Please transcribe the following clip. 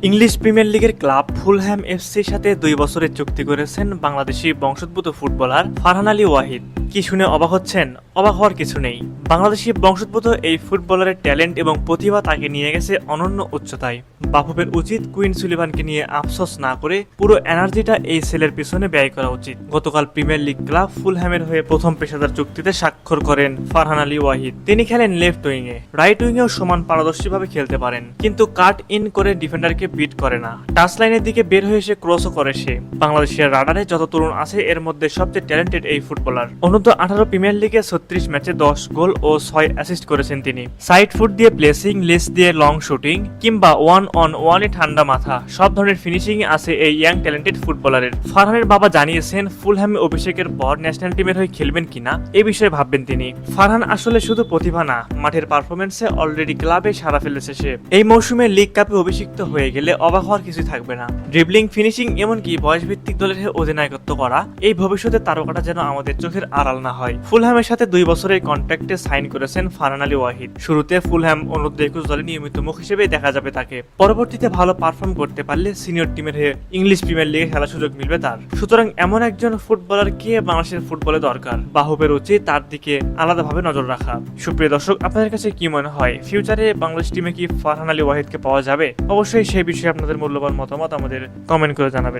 English premier লিগের club Fulham এফসির সাথে 2 বছরের চুক্তি করেছেন বাংলাদেশি বংশোদ্ভূত ফুটবলার ফারহান আলী ওয়াহিদ। কি শুনে অবাক হচ্ছেন? অবাক হওয়ার কিছু নেই। বাংলাদেশি বংশোদ্ভূত এই ফুটবলারের ট্যালেন্ট এবং প্রতিভা তাকে নিয়ে গেছে অনন্য উচ্চতায়। বাফুফের উচিত কুইন সুলিভানকে নিয়ে আফসোস না করে পুরো এনার্জিটা এই ছেলের পিছনে ব্যয় করা উচিত। গতকাল প্রিমিয়ার লিগ ক্লাব ফুলহ্যামের হয়ে প্রথম পেশাদার চুক্তিতে স্বাক্ষর করেন ফারহান আলী ওয়াহিদ। তিনি খেলেন লেফট উইংয়ে, রাইট উইংয়েও সমান পারদর্শীভাবে খেলতে পারেন, কিন্তু কাট ইন করে ডিফেন্ডারকে বিট করে না। টাচ লাইনের দিকে বের হয়ে এসে ক্রসও করে সে। বাংলাদেশের রাডারে যত তরুণ আছে এর মধ্যে সবচেয়ে ট্যালেন্টেড এই ফুটবলার। অনূর্ধ্ব 18 প্রিমিয়ার লিগে 36 ম্যাচে 10 গোল ও 6 অ্যাসিস্ট করেছেন তিনি। সাইড ফুট দিয়ে প্লেসিং, লেস দিয়ে লং শুটিং কিংবা 1-on-1-এ ঠান্ডা মাথা, সব ধরনের ফিনিশিং আছে এই ইয়াং ট্যালেন্টেড ফুটবলারের। ফারহানের বাবা জানিয়েছেন ফুলহ্যামে অভিষেকের পর ন্যাশনাল টিমের হয়ে খেলবেন কিনা এই বিষয়ে ভাববেন তিনি। ফারহান আসলে শুধু প্রতিভা না, মাঠের পারফরমেন্সে অলরেডি ক্লাবে সাড়া ফেলেছে সে। এই মৌসুমে লিগ কাপে অভিষিক্ত হয়ে গেলে অবাক হওয়ার কিছু থাকবে না। ড্রিবলিং, ফিনিশিং, এমনকি বয়সভিত্তিক দলের হয়ে অধিনায়কত্ব করা, এই ভবিষ্যতের তারকাটা যেন আমাদের চোখের আড়াল না হয়। ফুলহ্যামের সাথে 2 বছরের কন্ট্রাক্টে সাইন করেছেন ফারহান আলী ওয়াহিদ। শুরুতে ফুলহ্যাম অনূর্ধ্ব 21 দলে নিয়মিত মুখ হিসেবে দেখা যাবে তাকে। পরবর্তীতে ভালো পারফর্ম করতে পারলে সিনিয়র টিমের হয়ে ইংলিশ প্রিমিয়ার লিগে খেলার সুযোগ মিলবে তার। সুতরাং এমন একজন ফুটবলারকে বাংলাদেশের ফুটবলে দরকার। বাহুবের উচিত তার দিকে আলাদাভাবে নজর রাখা। সুপ্রিয় দর্শক, আপনাদের কাছে কি মনে হয়, ফিউচারে বাংলাদেশ টিমে কি ফারহান আলী ওয়াহিদকে পাওয়া যাবে? অবশ্যই সেই বিষয়ে আপনাদের মূল্যবান মতামত আমাদের কমেন্ট করে জানাবেন।